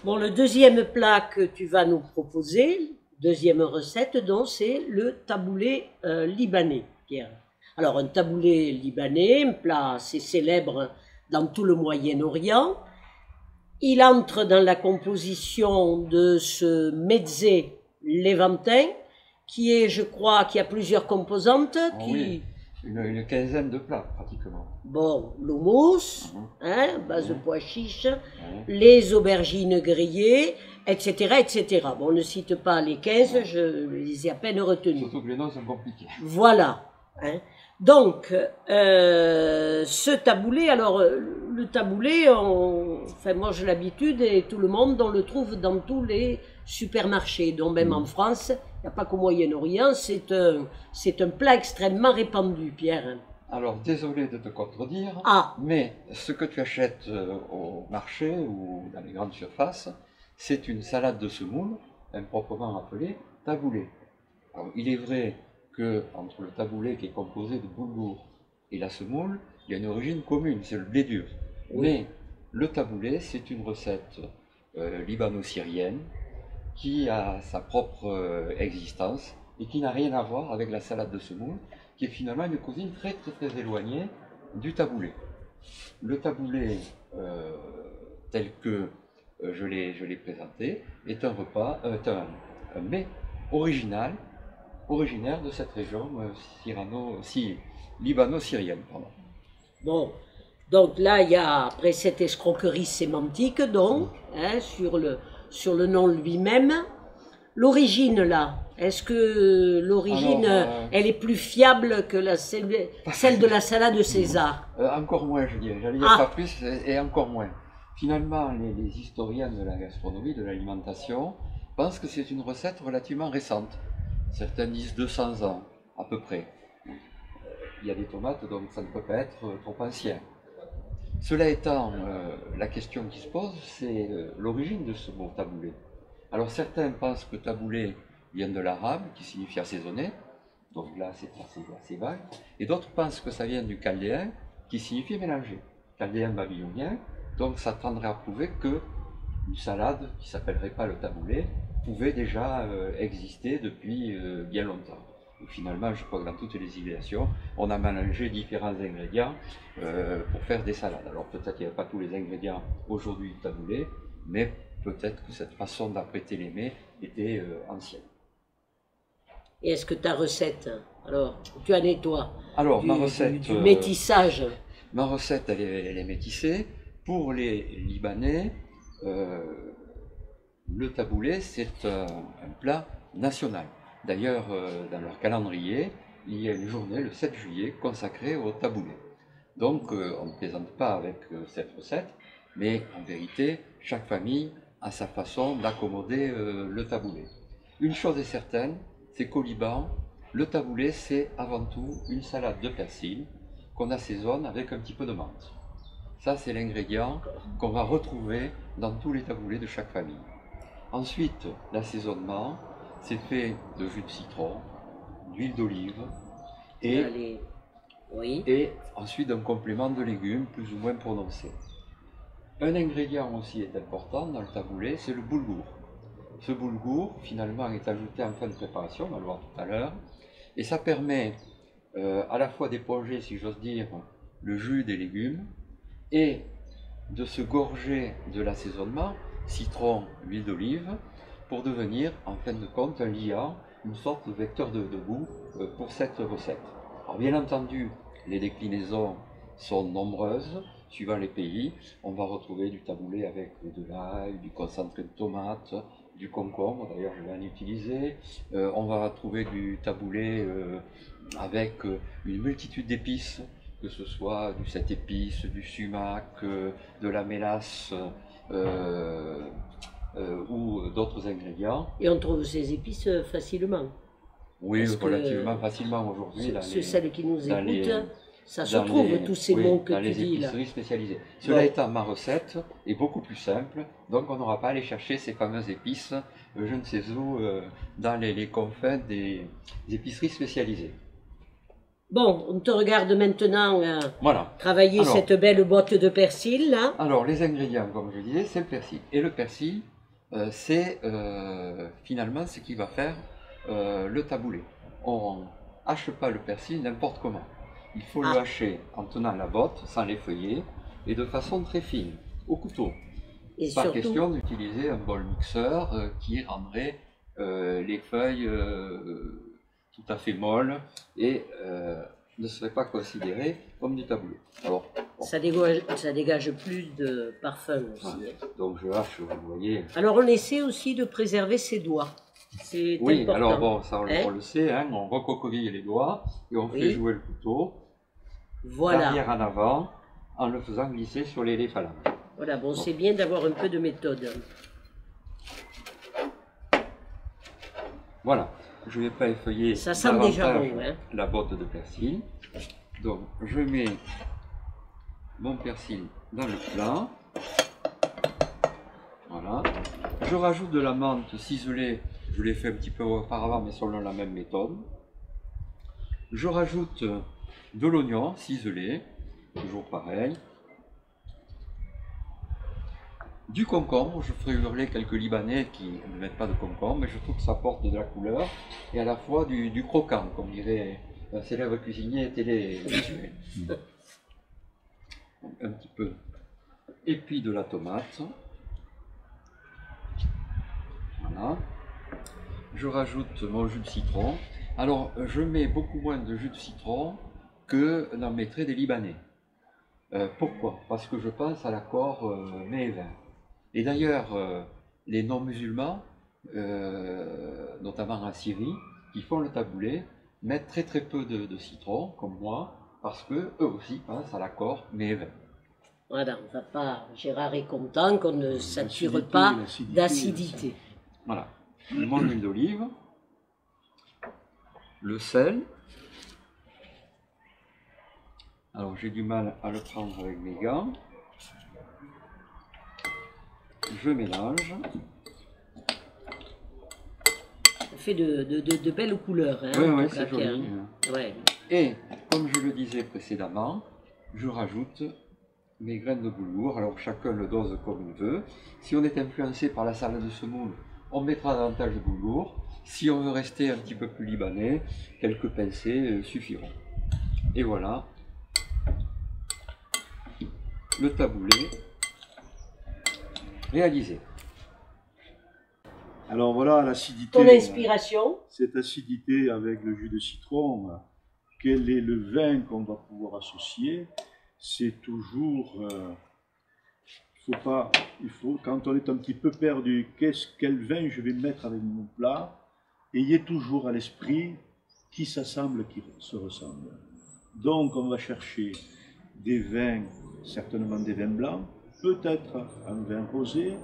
Bon, le deuxième plat que tu vas nous proposer, deuxième recette, donc, c'est le taboulé libanais, Pierre. Alors, un taboulé libanais, un plat assez célèbre dans tout le Moyen-Orient. Il entre dans la composition de ce mezzé levantin, qui est, je crois, qui a plusieurs composantes, Oh qui, oui, une quinzaine de plats pratiquement. bon, l'houmous, Mhm. hein, base de Mhm. pois chiches, Ouais. les aubergines grillées, etc., etc. Bon, on ne cite pas les 15, Ouais. je les ai à peine retenus. Surtout que les noms sont compliqués. Voilà. Hein. Donc, ce taboulé, alors, le taboulé, enfin, moi j'ai l'habitude et tout le monde, on le trouve dans tous les supermarchés, dont même en France, il n'y a pas qu'au Moyen-Orient, c'est un plat extrêmement répandu, Pierre. Alors, désolé de te contredire, Ah, mais ce que tu achètes au marché ou dans les grandes surfaces, c'est une salade de semoule, improprement appelée taboulé. Alors, il est vrai que entre le taboulé qui est composé de boulgour et la semoule, il y a une origine commune, c'est le blé dur. oui. Mais le taboulé, c'est une recette libano-syrienne qui a sa propre existence et qui n'a rien à voir avec la salade de semoule, qui est finalement une cuisine très très très éloignée du taboulé. Le taboulé, tel que je l'ai présenté, est un repas, un mets original, originaire de cette région libano-syrienne. Bon, donc là, il y a après cette escroquerie sémantique, donc, hein, sur le nom lui-même. L'origine, là, est-ce que l'origine, Alors, elle est plus fiable que celle de la salade de César? encore moins, je dirais. J'allais dire Ah, pas plus et encore moins. Finalement, les historiens de la gastronomie, de l'alimentation, pensent que c'est une recette relativement récente. Certains disent 200 ans, à peu près. Il y a des tomates, donc ça ne peut pas être trop ancien. Cela étant, la question qui se pose, c'est l'origine de ce mot taboulé. Alors certains pensent que taboulé vient de l'arabe, qui signifie assaisonner, donc là c'est assez vague, et d'autres pensent que ça vient du chaldéen, qui signifie mélanger, chaldéen babylonien, donc ça tendrait à prouver que une salade, qui ne s'appellerait pas le taboulé, pouvait déjà exister depuis bien longtemps. Et finalement, je crois que dans toutes les civilisations, on a mélangé différents ingrédients pour faire des salades. Alors peut-être qu'il n'y avait pas tous les ingrédients aujourd'hui du taboulé, mais peut-être que cette façon d'apprêter les mets était ancienne. et est-ce que ta recette, alors, tu en es toi, Alors, ma recette, du métissage? ma recette elle est métissée. Pour les Libanais, le taboulé, c'est un plat national. D'ailleurs, dans leur calendrier, il y a une journée, le 7 juillet, consacrée au taboulé. Donc, on ne plaisante pas avec cette recette, mais en vérité, chaque famille a sa façon d'accommoder le taboulé. Une chose est certaine, c'est qu'au Liban, le taboulé, c'est avant tout une salade de persil qu'on assaisonne avec un petit peu de menthe. Ça, c'est l'ingrédient qu'on va retrouver dans tous les taboulés de chaque famille. Ensuite, l'assaisonnement, c'est fait de jus de citron, d'huile d'olive et, Allez, oui. et ensuite d'un complément de légumes plus ou moins prononcé. Un ingrédient aussi est important dans le taboulé, c'est le boulgour. Ce boulgour, finalement, est ajouté en fin de préparation, on va le voir tout à l'heure, et ça permet à la fois d'éponger, si j'ose dire, le jus des légumes et de se gorger de l'assaisonnement, citron, huile d'olive, pour devenir, en fin de compte, un liant, une sorte de vecteur de goût pour cette recette. Alors bien entendu, les déclinaisons sont nombreuses, suivant les pays. On va retrouver du taboulé avec de l'ail, du concentré de tomate, du concombre, d'ailleurs je vais en utiliser. On va trouver du taboulé avec une multitude d'épices, que ce soit du 7 épices, du sumac, de la mélasse ou d'autres ingrédients. Et on trouve ces épices facilement. Oui, Parce relativement que facilement aujourd'hui celles qui nous écoutent, ça se dans trouve, tous ces oui, mots que dans tu les dis là. épiceries spécialisées. Bon. Cela étant, ma recette est beaucoup plus simple, donc on n'aura pas à aller chercher ces fameuses épices, je ne sais où, dans les confins des épiceries spécialisées. Bon, on te regarde maintenant Voilà. travailler Alors, cette belle botte de persil, là. Alors, les ingrédients, comme je disais, c'est le persil. Et le persil, c'est finalement ce qui va faire le taboulé. On hache pas le persil n'importe comment. Il faut le hacher en tenant la botte, sans l'effeuiller, et de façon très fine, au couteau. Et Pas surtout, question d'utiliser un bol mixeur qui rendrait les feuilles tout à fait molles et ne serait pas considéré comme du taboulé. Alors, bon, ça dégage plus de parfum aussi. voilà. Donc je hache, vous voyez. Alors on essaie aussi de préserver ses doigts. C'est Oui, important. alors bon, ça Hein? on le sait, hein, on recroqueville les doigts et on fait Oui. jouer le couteau Voilà. d'arrière en avant en le faisant glisser sur les phalanges. Voilà, bon, c'est bien d'avoir un peu de méthode. Voilà, je ne vais pas effeuiller Ça sent déjà davantage bon, hein. la botte de persil. Donc je mets mon persil dans le plat. Voilà. Je rajoute de la menthe ciselée, je l'ai fait un petit peu auparavant mais selon la même méthode. Je rajoute de l'oignon ciselé, toujours pareil. Du concombre, je ferai hurler quelques Libanais qui ne mettent pas de concombre, mais je trouve que ça apporte de la couleur et à la fois du croquant, comme dirait un célèbre cuisinier télévisuel. Un petit peu. Et puis de la tomate. Voilà. Je rajoute mon jus de citron. Alors, je mets beaucoup moins de jus de citron que n'en mettraient des Libanais. Pourquoi? Parce que je pense à l'accord mets et vin. Et d'ailleurs, les non-musulmans, notamment en Syrie, qui font le taboulé, mettent très très peu de citron, comme moi, parce que eux aussi pensent à l'accord mets et vin. Voilà, on va pas. Gérard est content qu'on ne sature pas d'acidité. Voilà. Mon huile d'olive, le sel. Alors j'ai du mal à le prendre avec mes gants. Je mélange. Ça fait de belles couleurs. Hein, Oui, en c'est tout cas, joli. hein. Ouais. Et comme je le disais précédemment, je rajoute mes graines de boulour. Alors chacun le dose comme il veut. Si on est influencé par la salade de semoule, on mettra davantage de boulour. Si on veut rester un petit peu plus libanais, quelques pincées suffiront. Et voilà le taboulé réalisé. Alors voilà l'acidité. Ton inspiration? Cette acidité avec le jus de citron, quel est le vin qu'on va pouvoir associer? C'est toujours, quand on est un petit peu perdu, quel vin je vais mettre avec mon plat, ayez toujours à l'esprit qui s'assemble, qui se ressemble. Donc on va chercher des vins, certainement des vins blancs, peut-être un vin rosé,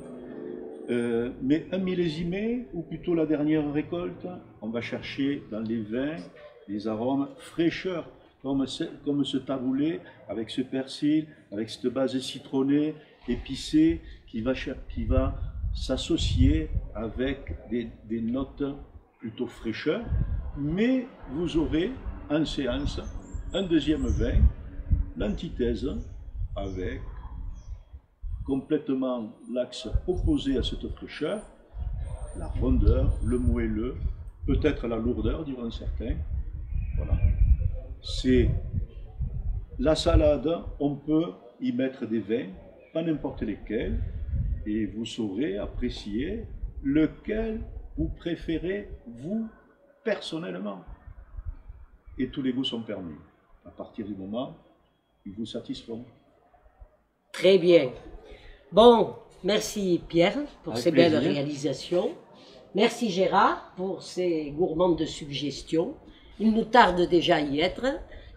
mais un millésimé, ou plutôt la dernière récolte, on va chercher dans les vins des arômes fraîcheur, comme ce taboulé, avec ce persil, avec cette base citronnée, épicée, qui va s'associer avec des notes plutôt fraîcheur, mais vous aurez en séance un deuxième vin, l'antithèse, avec complètement l'axe opposé à cette fraîcheur, la rondeur, le moelleux, peut-être la lourdeur, diront certains. Voilà. C'est la salade, on peut y mettre des vins, pas n'importe lesquels, et vous saurez apprécier lequel vous préférez, vous, personnellement. Et tous les goûts sont permis, à partir du moment où ils vous satisfont. Très bien. Bon, merci Pierre pour Avec ces plaisir. belles réalisations. Merci Gérard pour ces gourmandes suggestions. Il nous tarde déjà à y être.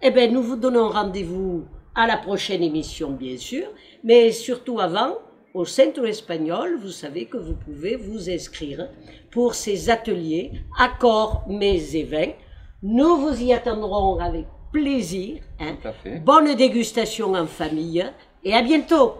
Eh bien, nous vous donnons rendez-vous à la prochaine émission, bien sûr. Mais surtout avant, au Centre Espagnol, vous savez que vous pouvez vous inscrire pour ces ateliers accords, mets et vins. Nous vous y attendrons avec plaisir. Hein. Tout à fait. Bonne dégustation en famille et à bientôt.